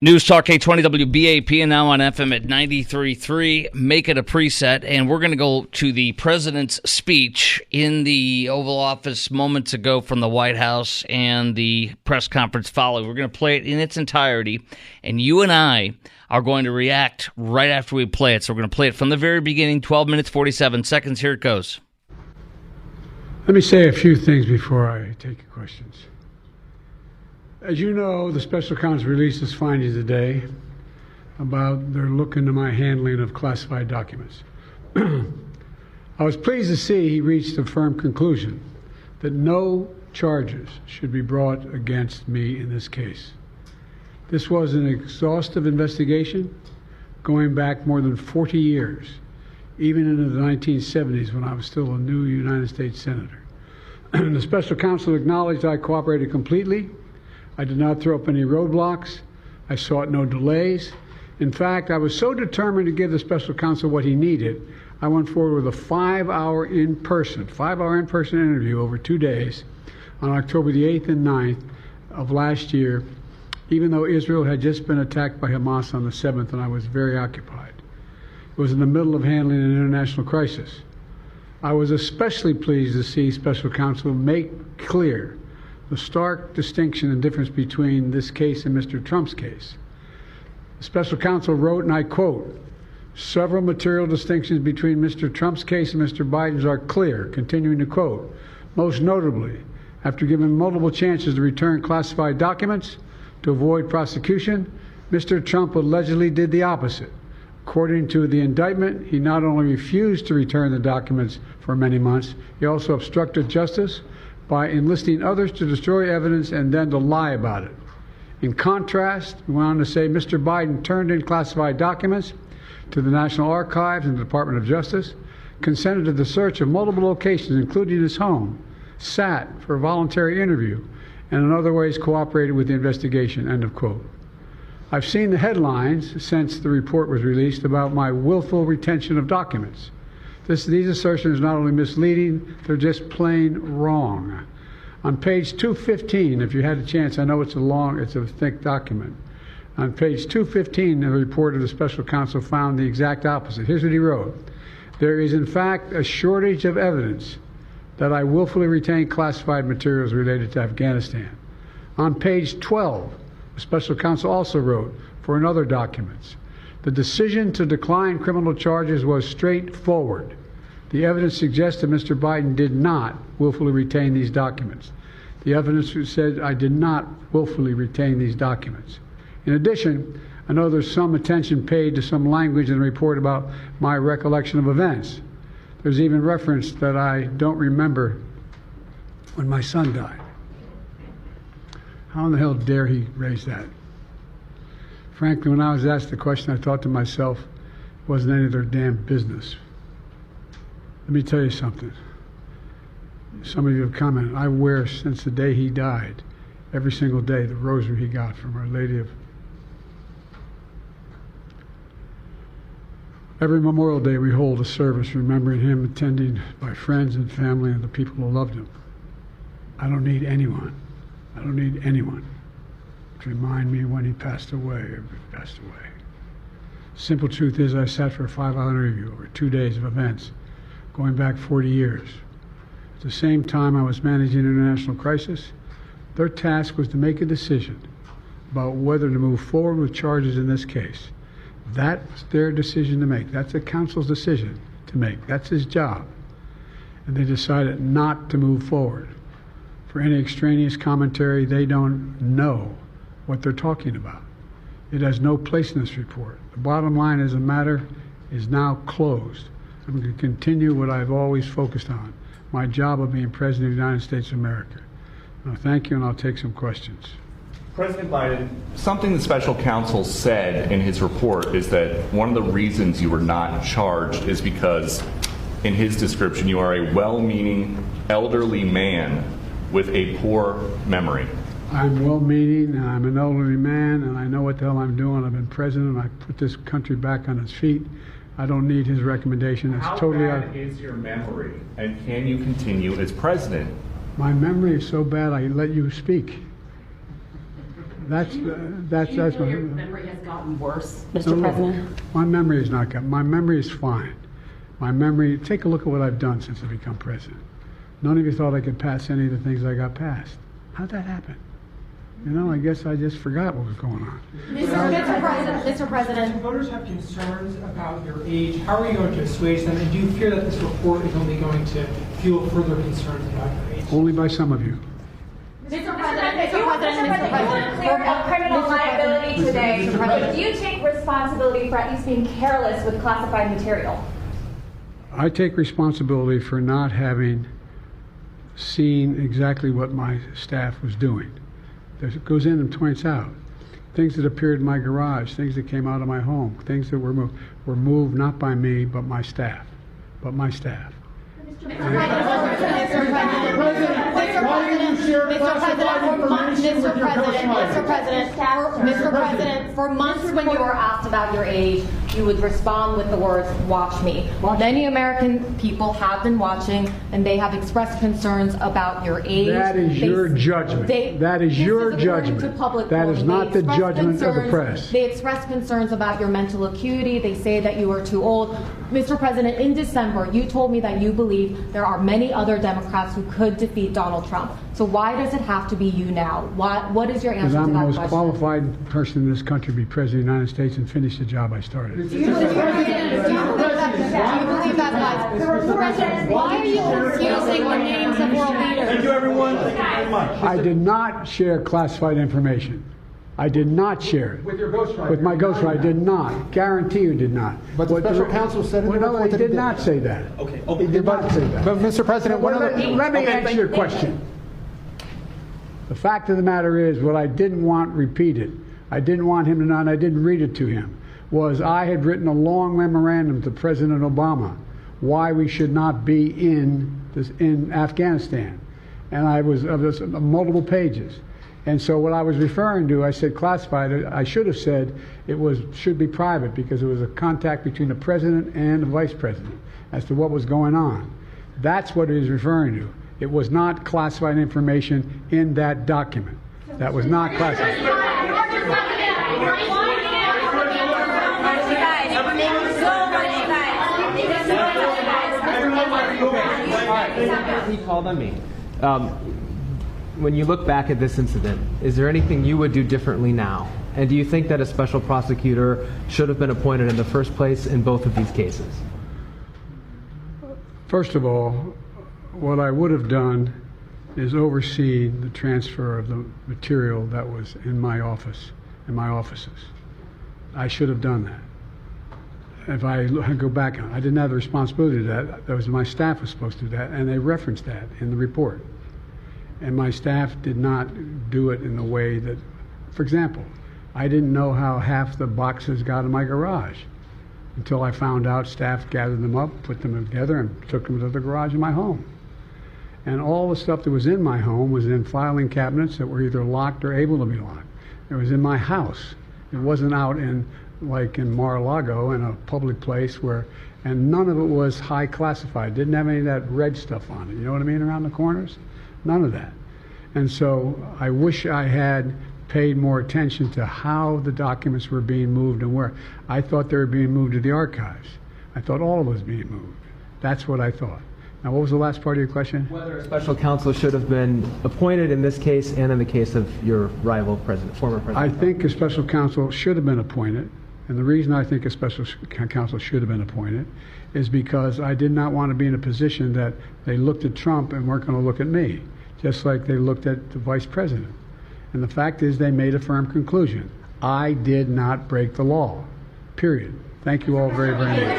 News Talk 820 WBAP and now on FM at 93.3. Make it a preset. And we're going to go to the president's speech in the Oval Office moments ago from the White House and the press conference following. We're going to play it in its entirety. And you and I are going to react right after we play it. So we're going to play it from the very beginning, 12 minutes, 47 seconds. Here it goes. Let me say a few things before I take your questions. As you know, the special counsel released his findings today about their look into my handling of classified documents. I was pleased to see he reached a firm conclusion that no charges should be brought against me in this case. This was an exhaustive investigation going back more than 40 years, even into the 1970s when I was still a new United States Senator. The special counsel acknowledged I cooperated completely. I did not throw up any roadblocks. I sought no delays. In fact, I was so determined to give the special counsel what he needed, I went forward with a 5-hour in-person interview over 2 days on October the 8th and 9th of last year, even though Israel had just been attacked by Hamas on the 7th and I was very occupied. It was in the middle of handling an international crisis. I was especially pleased to see special counsel make clear the stark distinction and difference between this case and Mr. Trump's case. The special counsel wrote, and I quote, "Several material distinctions between Mr. Trump's case and Mr. Biden's are clear," continuing to quote, "Most notably, after given multiple chances to return classified documents to avoid prosecution, Mr. Trump allegedly did the opposite. According to the indictment, he not only refused to return the documents for many months, he also obstructed justice by enlisting others to destroy evidence and then to lie about it. In contrast," he went on to say, "Mr. Biden turned in classified documents to the National Archives and the Department of Justice, consented to the search of multiple locations, including his home, sat for a voluntary interview, and in other ways cooperated with the investigation," end of quote. I've seen the headlines since the report was released about my willful retention of documents. These assertions are not only misleading, they're just plain wrong. On page 215, if you had a chance, I know it's a thick document. On page 215, the report of the special counsel found the exact opposite. Here's what he wrote. "There is in fact a shortage of evidence that I willfully retained classified materials related to Afghanistan." On page 12, the special counsel also wrote, for another documents, "The decision to decline criminal charges was straightforward. The evidence suggests that Mr. Biden did not willfully retain these documents. The evidence said I did not willfully retain these documents. In addition, I know there's some attention paid to some language in the report about my recollection of events. There's even reference that I don't remember when my son died. How in the hell dare he raise that? Frankly, when I was asked the question, I thought to myself, it wasn't any of their damn business. Let me tell you something. Some of you have commented, I wear since the day he died, every single day, the rosary he got from Our Lady of... Every Memorial Day we hold a service remembering him, attended by friends and family and the people who loved him. I don't need anyone to remind me when he passed away or if he passed away. Simple truth is I sat for a 5-hour interview over 2 days of events going back 40 years. At the same time I was managing an international crisis, their task was to make a decision about whether to move forward with charges in this case. That's their decision to make. That's the counsel's decision to make. That's his job. And they decided not to move forward. For any extraneous commentary, they don't know what they're talking about. It has no place in this report. The bottom line is the matter is now closed. I'm going to continue what I've always focused on, my job of being President of the United States of America. Now, thank you, and I'll take some questions. President Biden, something the special counsel said in his report is that one of the reasons you were not charged is because, in his description, you are a well-meaning elderly man with a poor memory. I'm well-meaning, and I'm an elderly man, and I know what the hell I'm doing. I've been president, and I put this country back on its feet. I don't need his recommendation. It's totally bad is your memory, and can you continue as president? My memory is so bad I let you speak. That's Do you my feel your memory has gotten worse, Mr. No, President? my memory is not good. My memory is fine. My memory. Take a look at what I've done since I become president. None of you thought I could pass any of the things I got passed. How'd that happen? You know, I guess I just forgot what was going on. Mr. President. If voters have concerns about your age, how are you going to assuage them? And do you fear that this report is only going to fuel further concerns about your age? Only by some of you. Mr. President, you cleared up criminal liability today. But do you take responsibility for at least being careless with classified material? I take responsibility for not having seen exactly what my staff was doing. It goes in and points out things that appeared in my garage, things that came out of my home, things that were moved not by me but my staff. Mr. President, for months when you were asked about your age, you would respond with the words, "Watch me." Many American people have been watching, and they have expressed concerns about your age. That is your judgment. That is your judgment. That is not the judgment of the press. They express concerns about your mental acuity. They say that you are too old. Mr. President, in December, you told me that you believe there are many other Democrats who could defeat Donald Trump. So why does it have to be you now? What is your answer to that question? Because I'm the most question? qualified person in this country to be President of the United States and finish the job I started. Do you believe that? Why are you confusing the names of world leaders? Thank you, everyone. Thank you very much. I did not share classified information. I did not share it. With your ghostwriter. With my ghostwriter, I did not. Guarantee you did not. But the special counsel said in the no, report he that he did not say that. Okay. He did not say that. But Mr. President, Let me answer your question. The fact of the matter is, what I didn't want repeated, I didn't want him to know, and I didn't read it to him, was I had written a long memorandum to President Obama why we should not be in Afghanistan, and I was of this multiple pages. And so what I was referring to, I said classified. I should have said should be private because it was a contact between the president and the vice president as to what was going on. That's what he was referring to. It was not classified information in that document. That was not classified. He called on me. When you look back at this incident, is there anything you would do differently now? And do you think that a special prosecutor should have been appointed in the first place in both of these cases? First of all, what I would have done is oversee the transfer of the material that was in my office, in my offices. I should have done that. If I go back, I didn't have the responsibility to that. That was my staff was supposed to do that, and they referenced that in the report. And my staff did not do it in the way that, for example, I didn't know how half the boxes got in my garage until I found out staff gathered them up, put them together, and took them to the garage in my home. And all the stuff that was in my home was in filing cabinets that were either locked or able to be locked. It was in my house. It wasn't out like in Mar-a-Lago in a public place and none of it was high classified. Didn't have any of that red stuff on it. You know what I mean? Around the corners? None of that. And so I wish I had paid more attention to how the documents were being moved and where. I thought they were being moved to the archives. I thought all of it was being moved. That's what I thought. Now, what was the last part of your question? Whether a special counsel should have been appointed in this case and in the case of your rival president, former president. I think a special counsel should have been appointed. And the reason I think a special counsel should have been appointed is because I did not want to be in a position that they looked at Trump and weren't going to look at me, just like they looked at the vice president. And the fact is they made a firm conclusion. I did not break the law, period. Thank you all very, very much.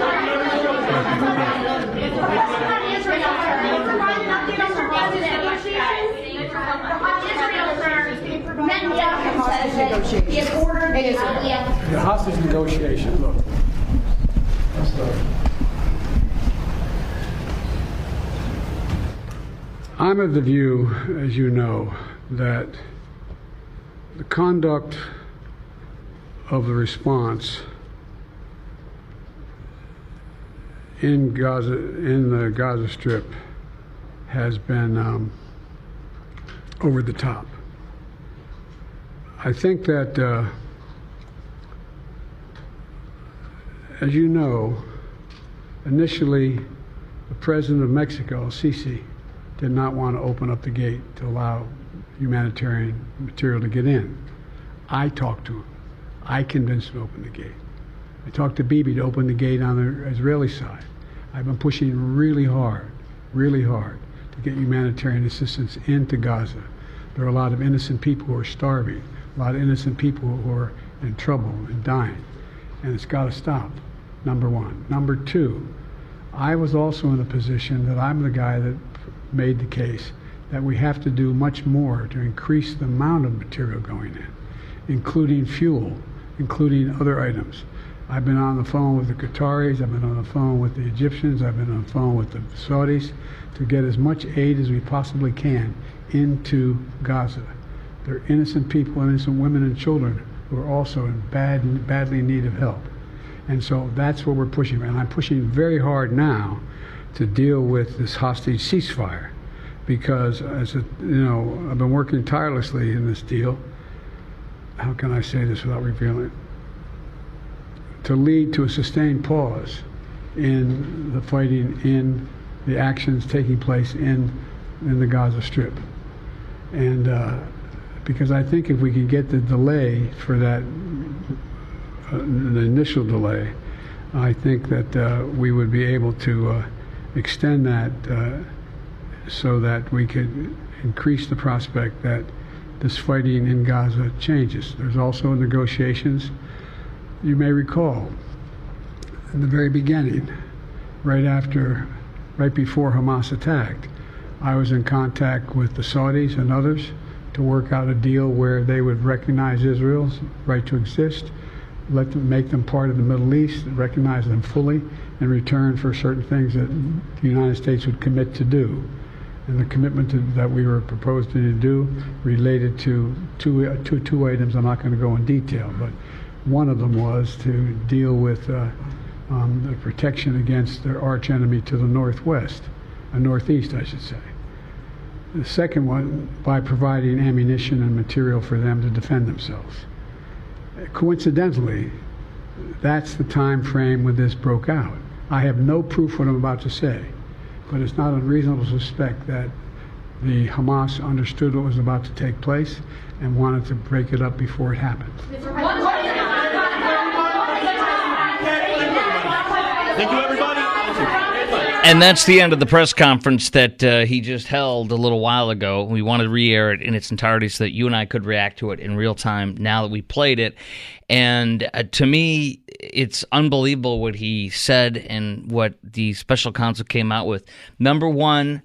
The hostage negotiation, look. I'm of the view, as you know, that the conduct of the response in Gaza, in the Gaza Strip, has been over the top. I think that, as you know, initially the president of Mexico, Sisi, did not want to open up the gate to allow humanitarian material to get in. I talked to him. I convinced him to open the gate. I talked to Bibi to open the gate on the Israeli side. I've been pushing really hard to get humanitarian assistance into Gaza. There are a lot of innocent people who are starving, a lot of innocent people who are in trouble and dying, and it's got to stop, number one. Number two, I was also in a position that I'm the guy that made the case that we have to do much more to increase the amount of material going in, including fuel, including other items. I've been on the phone with the Qataris, I've been on the phone with the Egyptians, I've been on the phone with the Saudis to get as much aid as we possibly can into Gaza. There are innocent people, innocent women and children who are also in badly in need of help. And so that's what we're pushing. And I'm pushing very hard now to deal with this hostage ceasefire because, I've been working tirelessly in this deal. How can I say this without revealing it? To lead to a sustained pause in the fighting, in the actions taking place in the Gaza Strip. And because I think if we can get the delay for that, the initial delay, I think that we would be able to extend that so that we could increase the prospect that this fighting in Gaza changes. There's also negotiations. You may recall, in the very beginning, right before Hamas attacked, I was in contact with the Saudis and others to work out a deal where they would recognize Israel's right to exist, make them part of the Middle East, recognize them fully in return for certain things that the United States would commit to do. And the commitment that we were proposing to do related to two items. I'm not going to go in detail, but one of them was to deal with the protection against their arch enemy to the northwest, northeast, I should say. The second one, by providing ammunition and material for them to defend themselves. Coincidentally, that's the time frame when this broke out. I have no proof what I'm about to say, but it's not unreasonable to suspect that the Hamas understood what was about to take place and wanted to break it up before it happened. Thank you, everybody. And that's the end of the press conference that he just held a little while ago. We wanted to re-air it in its entirety so that you and I could react to it in real time now that we played it. And to me, it's unbelievable what he said and what the special counsel came out with. Number one,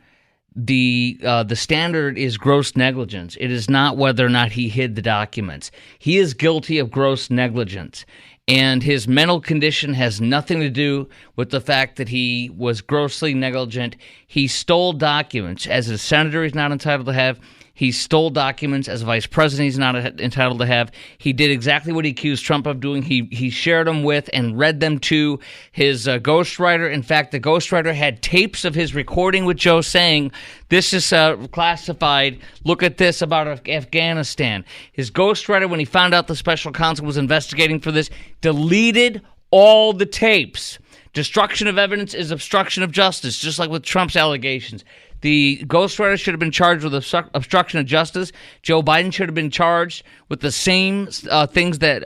the standard is gross negligence. It is not whether or not he hid the documents. He is guilty of gross negligence. And his mental condition has nothing to do with the fact that he was grossly negligent. He stole documents. As a senator, he's not entitled to have. He stole documents. As a vice president, he's not entitled to have. He did exactly what he accused Trump of doing. He shared them with and read them to his ghostwriter. In fact, the ghostwriter had tapes of his recording with Joe saying, "This is classified. Look at this about Afghanistan." His ghostwriter, when he found out the special counsel was investigating for this, deleted all the tapes. Destruction of evidence is obstruction of justice, just like with Trump's allegations. The ghostwriter should have been charged with obstruction of justice. Joe Biden should have been charged with the same things that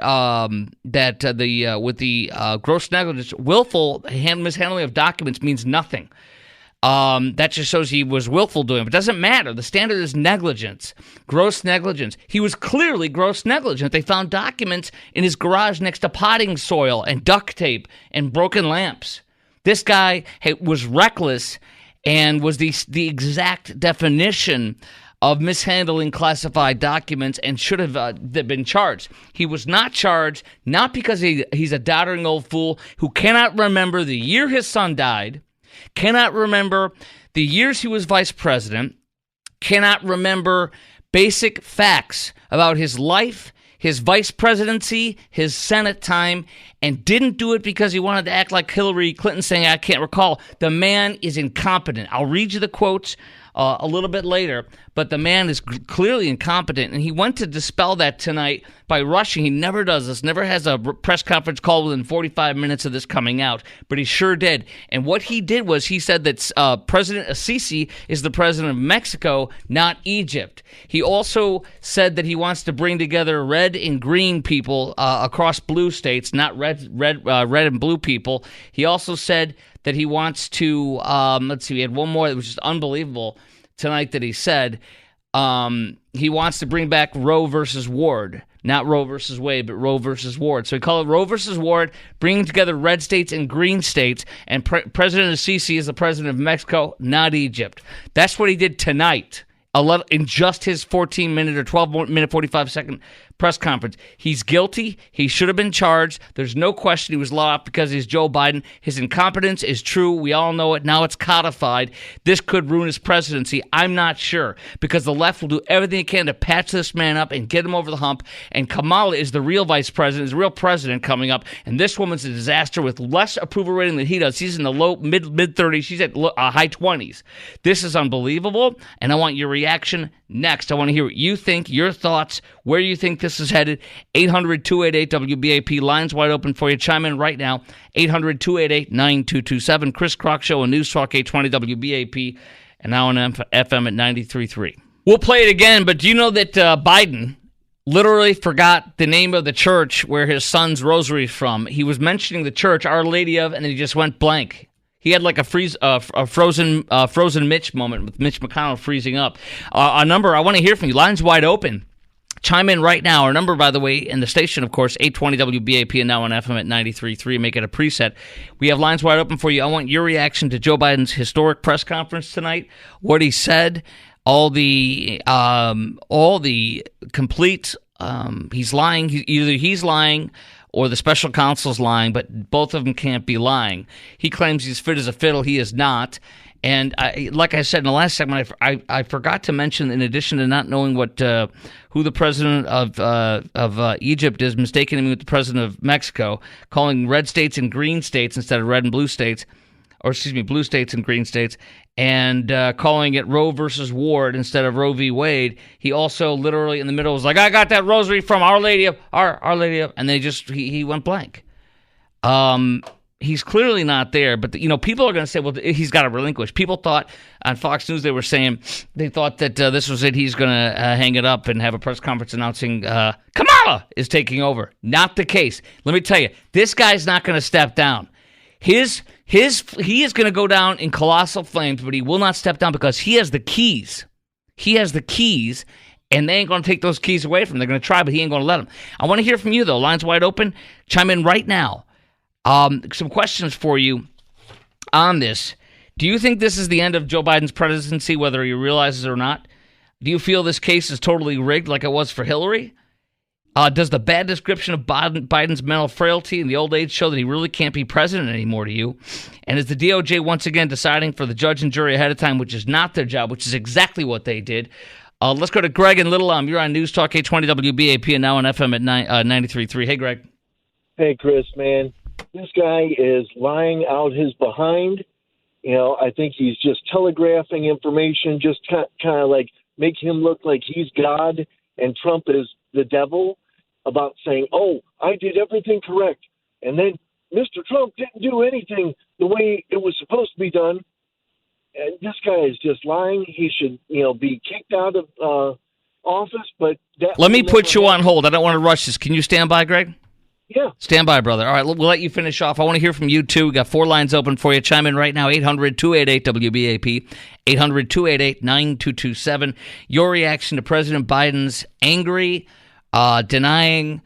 with the gross negligence. Willful mishandling of documents means nothing. That just shows he was willful doing it. But it doesn't matter. The standard is negligence, gross negligence. He was clearly gross negligent. They found documents in his garage next to potting soil and duct tape and broken lamps. This guy was reckless and was the exact definition of mishandling classified documents and should have been charged. He was not charged, not because he's a doddering old fool who cannot remember the year his son died, cannot remember the years he was vice president, cannot remember basic facts about his life, his vice presidency, his Senate time, and didn't do it because he wanted to act like Hillary Clinton saying, "I can't recall." The man is incompetent. I'll read you the quotes a little bit later. But the man is clearly incompetent, and he went to dispel that tonight by rushing. He never does this, never has a press conference call within 45 minutes of this coming out, but he sure did. And what he did was he said that President Sisi is the president of Mexico, not Egypt. He also said that he wants to bring together red and green people across blue states, not red and blue people. He also said that he wants to, let's see, we had one more that was just unbelievable tonight that he said. He wants to bring back Roe versus Ward. Not Roe versus Wade, but Roe versus Ward. So he called it Roe versus Ward, bringing together red states and green states, and President Sisi is the president of Mexico, not Egypt. That's what he did tonight, in just his 14-minute or 12-minute, 45-second press conference. He's guilty. He should have been charged. There's no question he was let off because he's Joe Biden. His incompetence is true. We all know it. Now it's codified. This could ruin his presidency. I'm not sure, because the left will do everything it can to patch this man up and get him over the hump. And Kamala is the real vice president, is the real president coming up. And this woman's a disaster with less approval rating than he does. He's in the low mid-30s. She's at high 20s. This is unbelievable, and I want your reaction next. I want to hear what you think, your thoughts, where you think this is headed. 800-288-WBAP. Lines wide open for you. Chime in right now. 800-288-9227. Chris Crock Show on News Talk 820 WBAP and now on FM at 93.3. We'll play it again, but do you know that Biden literally forgot the name of the church where his son's rosary is from? He was mentioning the church, Our Lady of, and then he just went blank. He had like a frozen Mitch moment with Mitch McConnell freezing up. A number, I want to hear from you. Lines wide open. Chime in right now. Our number, by the way, in the station, of course, 820 WBAP and now on FM at 93.3. Make it a preset. We have lines wide open for you. I want your reaction to Joe Biden's historic press conference tonight. What he said, all the complete. He's lying. Either he's lying or the special counsel's lying, but both of them can't be lying. He claims he's fit as a fiddle. He is not. And like I said in the last segment, I forgot to mention, in addition to not knowing who the president of Egypt is, mistaking him with the president of Mexico, calling red states and green states instead of red and blue states, or excuse me, blue states and green states, and calling it Roe versus Ward instead of Roe v. Wade. He also literally in the middle was like, I got that rosary from Our Lady of, Our Lady of, and he went blank. He's clearly not there, but people are going to say, well, he's got to relinquish. People thought on Fox News, they thought that this was it. He's going to hang it up and have a press conference announcing Kamala is taking over. Not the case. Let me tell you, this guy's not going to step down. He is going to go down in colossal flames, but he will not step down because he has the keys. He has the keys, and they ain't going to take those keys away from him. They're going to try, but he ain't going to let them. I want to hear from you, though. Lines wide open. Chime in right now. Some questions for you on this. Do you think this is the end of Joe Biden's presidency, whether he realizes it or not? Do you feel this case is totally rigged like it was for Hillary? Does the bad description of Biden's mental frailty and the old age show that he really can't be president anymore to you? And is the DOJ once again deciding for the judge and jury ahead of time, which is not their job, which is exactly what they did? Let's go to Greg in Little Elm. You're on News Talk 820 WBAP and now on FM at 93.3. Hey, Greg. Hey, Chris, man. This guy is lying out his behind. I think he's just telegraphing information, just kind of like make him look like he's God and Trump is the devil, about saying, oh, I did everything correct. And then Mr. Trump didn't do anything the way it was supposed to be done. And this guy is just lying. He should, be kicked out of office. But let me put you on hold. I don't want to rush this. Can you stand by, Greg? Yeah. Stand by, brother. All right, we'll let you finish off. I want to hear from you, too. We got 4 lines open for you. Chime in right now, 800-288-WBAP, 800-288-9227. Your reaction to President Biden's angry, denying,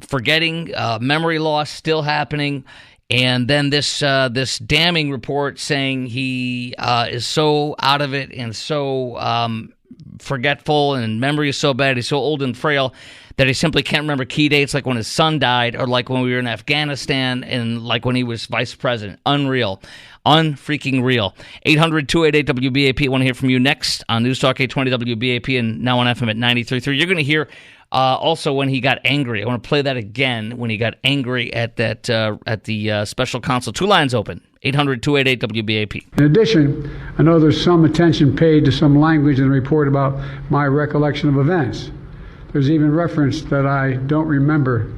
forgetting, memory loss still happening, and then this damning report saying he is so out of it and so forgetful and memory is so bad, he's so old and frail that he simply can't remember key dates, like when his son died or like when we were in Afghanistan and like when he was vice president. Unreal. Unfreaking real. 800-288-WBAP. I want to hear from you next on News Talk 820 WBAP and now on FM at 93.3. You're going to hear Also, when he got angry, I want to play that again. When he got angry at that at the special counsel, 2 lines open. 800-288-WBAP. In addition, I know there's some attention paid to some language in the report about my recollection of events. There's even reference that I don't remember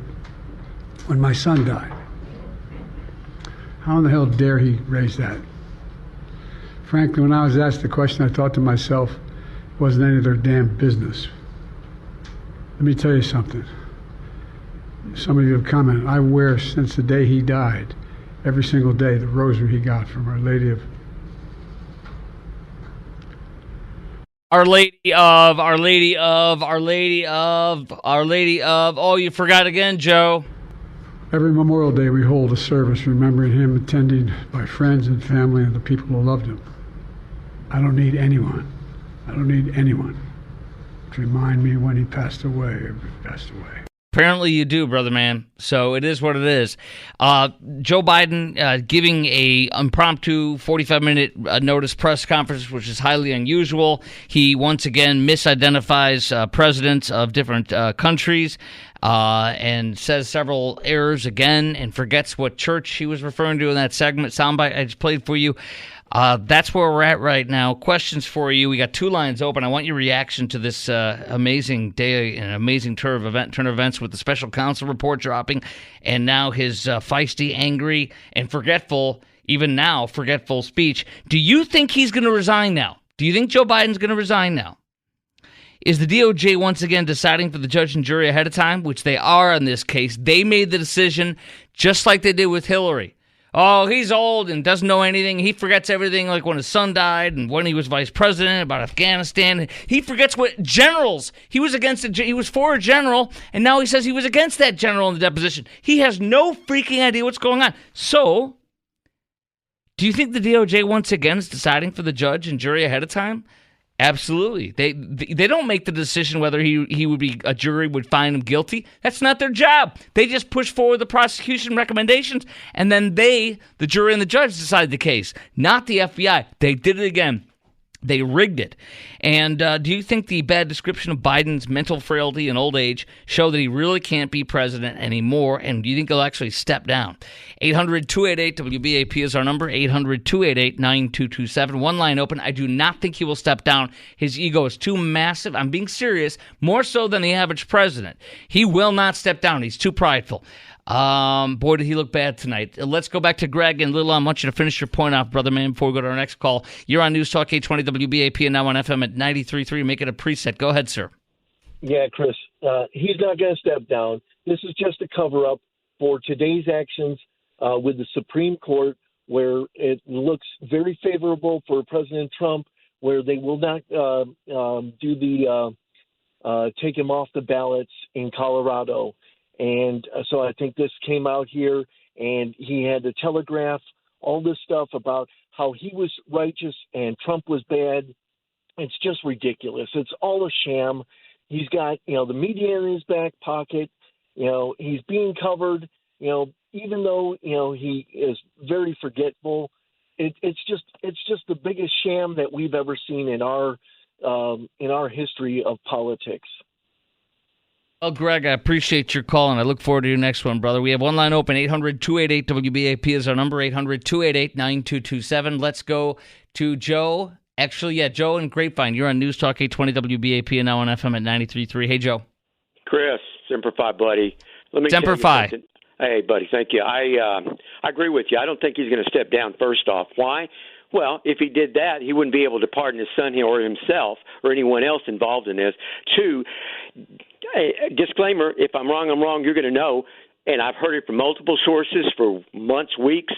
when my son died. How in the hell dare he raise that? Frankly, when I was asked the question, I thought to myself, it wasn't any of their damn business. Let me tell you something. Some of you have commented, I wear since the day he died, every single day, the rosary he got from Our Lady of... Oh, you forgot again, Joe. Every Memorial Day we hold a service remembering him, attended by friends and family and the people who loved him. I don't need anyone to remind me when he passed away or passed away. Apparently you do, brother man. So it is what it is. Joe Biden giving a impromptu 45-minute notice press conference, which is highly unusual. He once again misidentifies presidents of different countries and says several errors again and forgets what church he was referring to in that segment soundbite I just played for you. That's where we're at right now. Questions for you. We got 2 lines open. I want your reaction to this amazing day and amazing turn of events with the special counsel report dropping, and now his feisty, angry, and forgetful speech. Do you think he's going to resign now? Do you think Joe Biden's going to resign now? Is the DOJ once again deciding for the judge and jury ahead of time, which they are in this case? They made the decision just like they did with Hillary. Oh, he's old and doesn't know anything. He forgets everything, like when his son died and when he was vice president, about Afghanistan. He forgets what generals. He was for a general, and now he says he was against that general in the deposition. He has no freaking idea what's going on. So, do you think the DOJ once again is deciding for the judge and jury ahead of time? Absolutely. They don't make the decision whether a jury would find him guilty. That's not their job. They just push forward the prosecution recommendations, and then the jury and the judge decide the case, not the FBI. They did it again. They rigged it. And do you think the bad description of Biden's mental frailty and old age show that he really can't be president anymore? And do you think he'll actually step down? 800-288-WBAP is our number, 800-288-9227. 1 line open. I do not think he will step down. His ego is too massive. I'm being serious, more so than the average president. He will not step down. He's too prideful. Boy, did he look bad tonight. Let's go back to Greg and Little. I want you to finish your point off, brother man, before we go to our next call. You're on News Talk 820 WBAP and now on FM at 93.3. Make it a preset. Go ahead, sir. Yeah, Chris, he's not going to step down. This is just a cover-up for today's actions with the Supreme Court, where it looks very favorable for President Trump, where they will not take him off the ballots in Colorado. And so I think this came out here, and he had to telegraph all this stuff about how he was righteous and Trump was bad. It's just ridiculous. It's all a sham. He's got, the media in his back pocket. He's being covered, even though, he is very forgetful. It's just the biggest sham that we've ever seen in our history of politics. Well, Greg, I appreciate your call, and I look forward to your next one, brother. We have 1 line open. 800-288-WBAP is our number, 800-288-9227. Let's go to Joe. Actually, yeah, Joe in Grapevine. You're on News Talk 820 WBAP and now on FM at 93.3. Hey, Joe. Chris, Semper Fi, buddy. Let me Semper Fi. Hey, buddy, thank you. I agree with you. I don't think he's going to step down, first off. Why? Well, if he did that, he wouldn't be able to pardon his son or himself or anyone else involved in this. 2, disclaimer, if I'm wrong, I'm wrong. You're going to know, and I've heard it from multiple sources for months, weeks.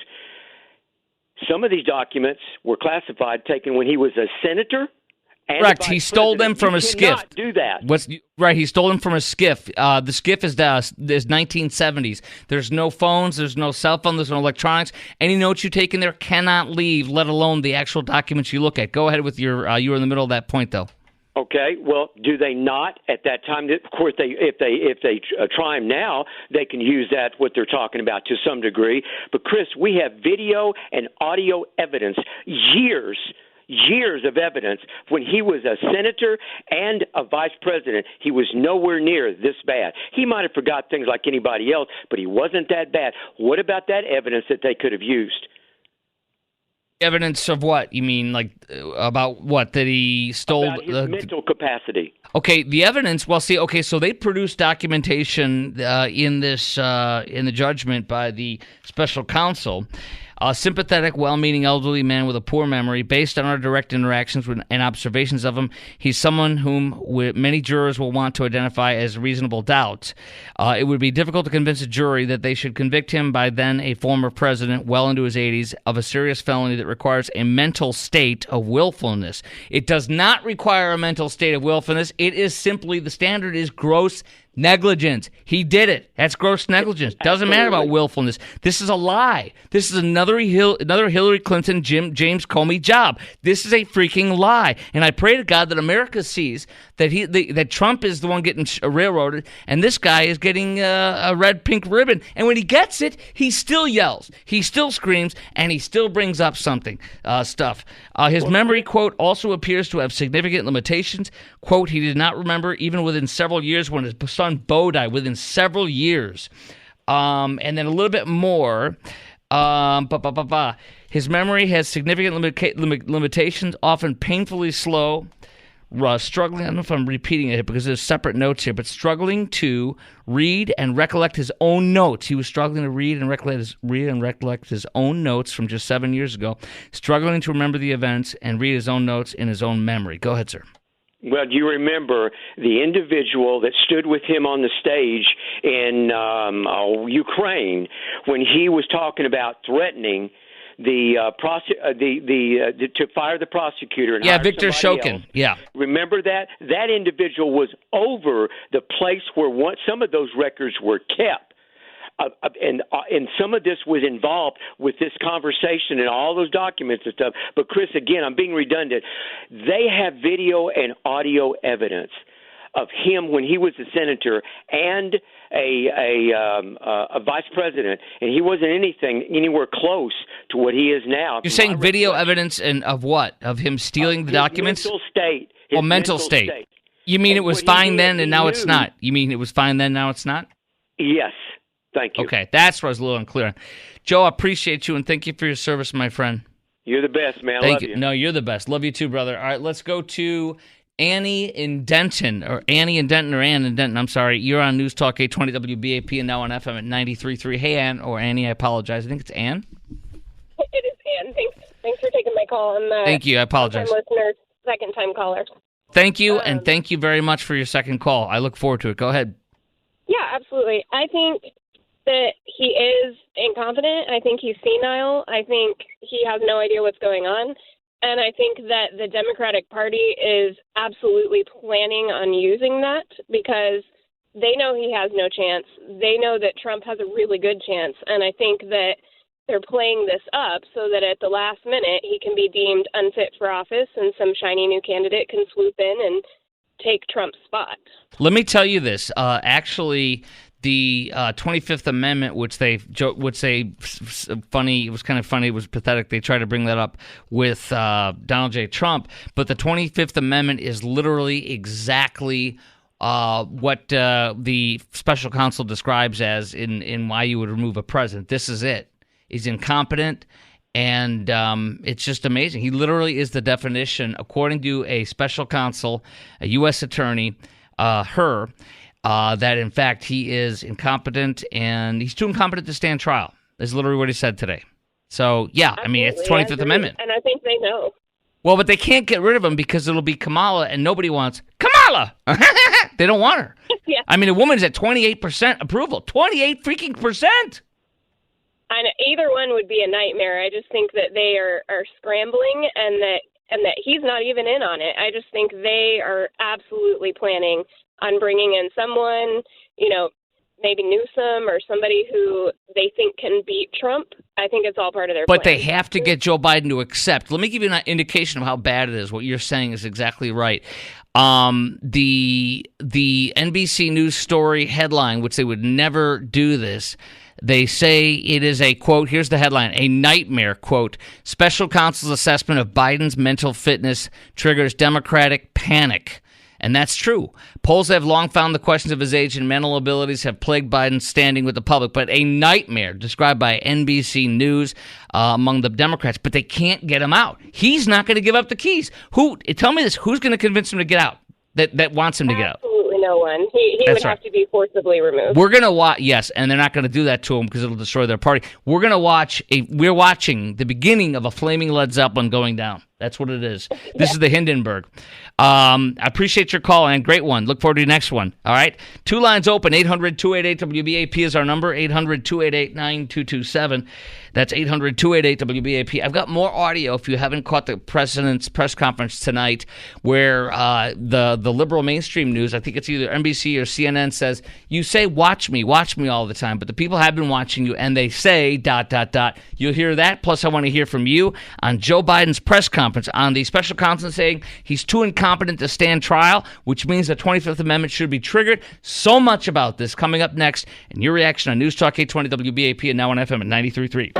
Some of these documents were classified, taken when he was a senator. Correct. He stole them from a skiff. Cannot do that. Right. He stole them from a skiff. The skiff is 1970s. There's no phones. There's no cell phone. There's no electronics. Any notes you take in there cannot leave, let alone the actual documents you look at. Go ahead with your. You were in the middle of that point, though. Okay. Well, do they not at that time? Of course, if they try him now, they can use that what they're talking about to some degree. But Chris, we have video and audio evidence years years of evidence. When he was a senator and a vice president, he was nowhere near this bad. He might have forgot things like anybody else, but he wasn't that bad. What about that evidence that they could have used? Evidence of what? You mean like about what? That he stole About his mental capacity. Okay, the evidence. Well, see, okay, so they produced documentation in the judgment by the special counsel. A sympathetic, well-meaning elderly man with a poor memory. Based on our direct interactions with, and observations of him, he's someone whom many jurors will want to identify as reasonable doubt. It would be difficult to convince a jury that they should convict him, by then a former president, well into his 80s, of a serious felony that requires a mental state of willfulness. It does not require a mental state of willfulness. It is simply, the standard is gross negligence. He did it. That's gross negligence. Doesn't matter about willfulness. This is a lie. This is another Hillary Clinton, James Comey job. This is a freaking lie. And I pray to God that America sees that that Trump is the one getting railroaded, and this guy is getting a red pink ribbon. And when he gets it, he still yells, he still screams, and he still brings up something stuff. His memory, quote, also appears to have significant limitations. Quote, he did not remember even within several years when his son Bo died, within several years. And then a little bit more. His memory has significant limitations, often painfully slow. Struggling, I don't know if I'm repeating it because there's separate notes here, but struggling to read and recollect his own notes. He was struggling to read and recollect his own notes from just 7 years ago, struggling to remember the events and read his own notes in his own memory. Go ahead, sir. Well, do you remember the individual that stood with him on the stage in Ukraine when he was talking about threatening to fire the prosecutor? And hire Victor somebody Shokin. else? Yeah. Remember that? That individual was over the place where some of those records were kept. And some of this was involved with this conversation and all those documents and stuff. But, Chris, again, I'm being redundant. They have video and audio evidence of him when he was a senator and a vice president, and he wasn't anywhere close to what he is now. You're saying video evidence and of what? Of him stealing the documents? Mental state. Mental state. You mean it was fine then and now it's not? You mean it was fine then, now it's not? Yes. Thank you. Okay, that's what I was a little unclear on. Joe, I appreciate you, and thank you for your service, my friend. You're the best, man. Thank Love you. No, you're the best. Love you too, brother. All right, let's go to Annie in Denton, or Anne in Denton, I'm sorry. You're on News Talk 820 WBAP and now on FM at 93.3. Hey, Ann, or Annie, I apologize. I think it's Ann. It is Ann. Thanks for taking my call. Thank you. I apologize. Listener, second-time caller. Thank you, and thank you very much for your second call. I look forward to it. Go ahead. Yeah, absolutely. I think that he is incompetent. I think he's senile. I think he has no idea what's going on. And I think that the Democratic Party is absolutely planning on using that because they know he has no chance. They know that Trump has a really good chance. And I think that they're playing this up so that at the last minute he can be deemed unfit for office and some shiny new candidate can swoop in and take Trump's spot. Let me tell you this. Actually, the 25th Amendment, which they would say funny, it was kind of funny, it was pathetic. They tried to bring that up with Donald J. Trump, but the 25th Amendment is literally exactly what the special counsel describes as in why you would remove a president. This is it. He's incompetent, and it's just amazing. He literally is the definition, according to a special counsel, a U.S. attorney, that in fact he is incompetent, and he's too incompetent to stand trial. That's literally what he said today. So, yeah, I mean, it's 25th Amendment. And I think they know. Well, but they can't get rid of him because it'll be Kamala, and nobody wants Kamala. They don't want her. Yeah. I mean, a woman's at 28% approval. 28 freaking percent. And either one would be a nightmare. I just think that they are scrambling and that he's not even in on it. I just think they are absolutely planning on bringing in someone, maybe Newsom or somebody who they think can beat Trump. I think it's all part of their plan. But they have to get Joe Biden to accept. Let me give you an indication of how bad it is. What you're saying is exactly right. The NBC News story headline, which they would never do this, They say it is a, quote, here's the headline, a nightmare, quote, special counsel's assessment of Biden's mental fitness triggers Democratic panic. And that's true. Polls have long found the questions of his age and mental abilities have plagued Biden's standing with the public, but a nightmare described by NBC News among the Democrats, but they can't get him out. He's not going to give up the keys. Tell me this, who's going to convince him to get out, that wants him to get out? Absolutely no one. He would have to be forcibly removed. We're going to watch, yes, and they're not going to do that to him because it'll destroy their party. We're watching the beginning of a flaming Led Zeppelin going down. That's what it is. This is the Hindenburg. I appreciate your call, and great one. Look forward to the next one. All right? 2 lines open. 800-288-WBAP is our number. 800-288-9227. That's 800-288-WBAP. I've got more audio if you haven't caught the president's press conference tonight where the liberal mainstream news, I think it's either NBC or CNN, says, you say watch me all the time, but the people have been watching you, and they say ... You'll hear that, plus I want to hear from you on Joe Biden's press conference on the special counsel saying he's too incompetent to stand trial, which means the 25th Amendment should be triggered. So much about this coming up next, and your reaction on News Talk 820 WBAP and now on FM at 93.3.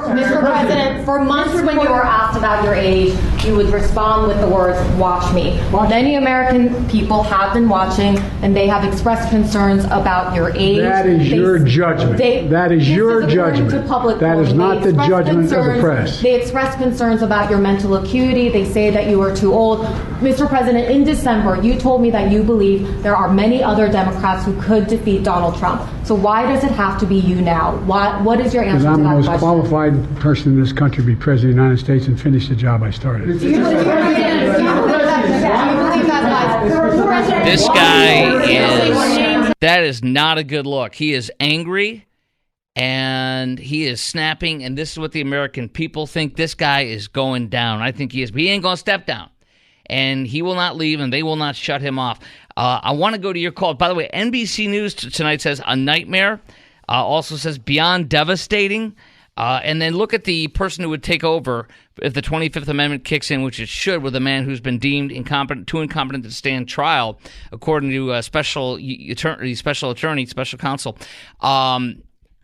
Mr. President, for months when you were asked about your age, you would respond with the words, watch me. Many American people have been watching, and they have expressed concerns about your age. That is your judgment. That is your judgment. That is not the judgment of the press. They expressed concerns about your mental acuity. They say that you are too old. Mr. President, in December, you told me that you believe there are many other Democrats who could defeat Donald Trump. So why does it have to be you now? What is your answer to that question? Because I'm the most qualified person in this country to be President of the United States and finish the job I started. This guy that is not a good look. He is angry and he is snapping, and this is what the American people think. This guy is going down. I think he is. But he ain't going to step down. And he will not leave, and they will not shut him off. I want to go to your call. By the way, NBC News tonight says a nightmare. Also says beyond devastating. And then look at the person who would take over if the 25th Amendment kicks in, which it should, with a man who's been deemed too incompetent to stand trial, according to special counsel.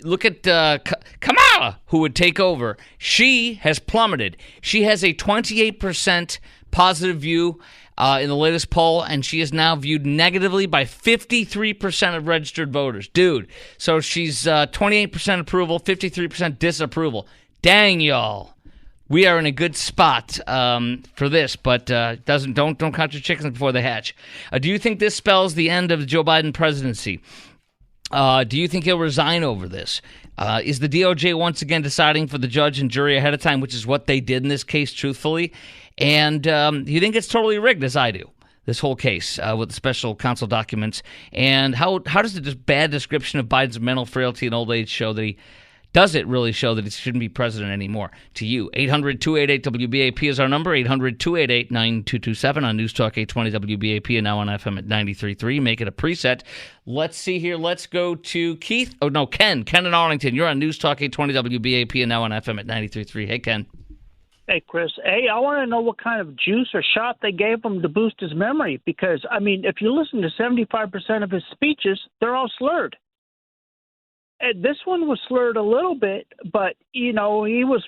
Look at Kamala, who would take over. She has plummeted. She has a 28% positive view in the latest poll, and she is now viewed negatively by 53% of registered voters. Dude, so she's 28% approval, 53% disapproval. Dang, y'all. We are in a good spot for this, but don't count your chickens before they hatch. Do you think this spells the end of the Joe Biden presidency? Do you think he'll resign over this? Is the DOJ once again deciding for the judge and jury ahead of time, which is what they did in this case, truthfully? And do you think it's totally rigged, as I do, this whole case with the special counsel documents? And how does the bad description of Biden's mental frailty and old age show that he does it really show that he shouldn't be president anymore? To you, 800-288-WBAP is our number, 800-288-9227 on News Talk 820 WBAP and now on FM at 93.3. Make it a preset. Let's see here. Let's go to Keith. Oh, no, Ken. Ken in Arlington. You're on News Talk 820 WBAP and now on FM at 93.3. Hey, Ken. Hey, Chris. Hey, I want to know what kind of juice or shot they gave him to boost his memory, because, I mean, if you listen to 75% of his speeches, they're all slurred. And this one was slurred a little bit, but, he was,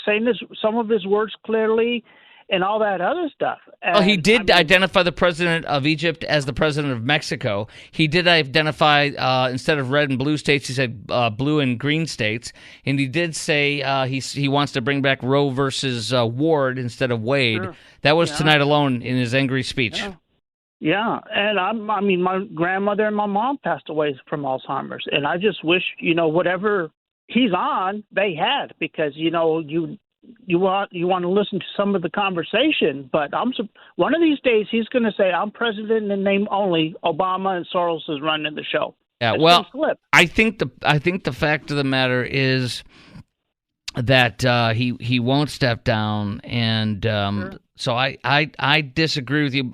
saying some of his words clearly and all that other stuff. And, he did identify the president of Egypt as the president of Mexico. He did identify, instead of red and blue states, he said blue and green states. And he did say he wants to bring back Roe versus Ward instead of Wade. Sure. That was tonight alone in his angry speech. Yeah, and my grandmother and my mom passed away from Alzheimer's, and I just wish, whatever he's on, they had, because, you want to listen to some of the conversation, but one of these days he's going to say, I'm president in name only, Obama and Soros is running the show. Yeah, well, I think the fact of the matter is that he won't step down, and So I disagree with you.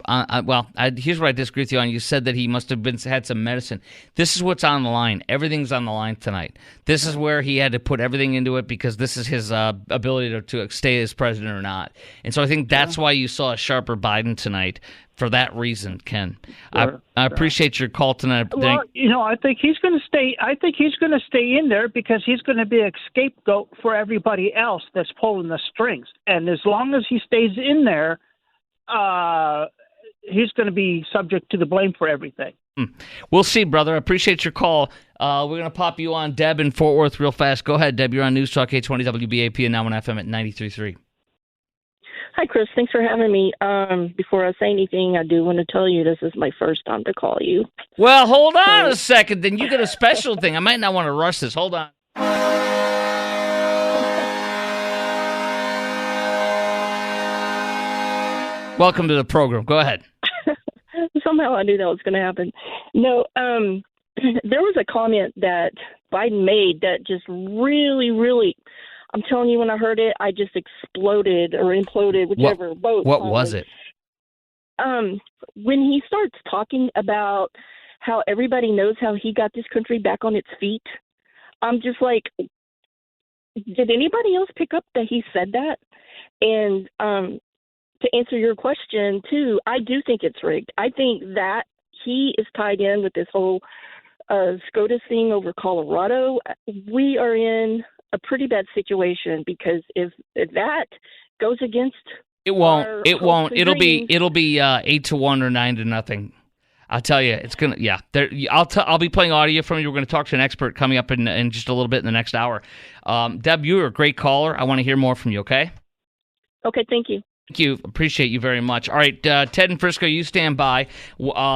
Here's what I disagree with you on. You said that he must have had some medicine. This is what's on the line. Everything's on the line tonight. This is where he had to put everything into it because this is his ability to stay as president or not. And so I think that's why you saw a sharper Biden tonight. For that reason, Ken, I appreciate your call tonight. Well, I think he's going to stay. I think he's going to stay in there because he's going to be a scapegoat for everybody else that's pulling the strings. And as long as he stays in there, he's going to be subject to the blame for everything. We'll see, brother. I appreciate your call. We're going to pop you on Deb in Fort Worth real fast. Go ahead, Deb. You're on News Talk 820 WBAP and now on FM at 93.3. Hi, Chris. Thanks for having me. Before I say anything, I do want to tell you this is my first time to call you. Well, hold on a second. Then you get a special thing. I might not want to rush this. Hold on. Welcome to the program. Go ahead. Somehow I knew that was going to happen. No, there was a comment that Biden made that just really, really, I'm telling you, when I heard it, I just exploded or imploded, whichever boat. What was it? When he starts talking about how everybody knows how he got this country back on its feet, I'm just like, did anybody else pick up that he said that? And to answer your question, too, I do think it's rigged. I think that he is tied in with this whole SCOTUS thing over Colorado. We are in a pretty bad situation because if that goes against It won't. It'll be 8-1 or 9-0. I'll tell you, it's gonna. Yeah, I'll be playing audio from you. We're going to talk to an expert coming up in just a little bit in the next hour. Deb, you're a great caller. I want to hear more from you. Okay. Okay. Thank you. Thank you. Appreciate you very much. All right, Ted and Frisco, you stand by.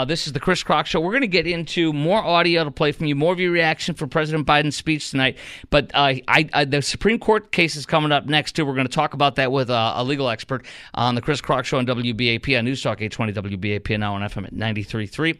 This is the Chris Crock Show. We're going to get into more audio to play from you, more of your reaction for President Biden's speech tonight. But the Supreme Court case is coming up next, too. We're going to talk about that with a legal expert on the Chris Crock Show on WBAP on News Talk 820 WBAP and now on FM at 93.3.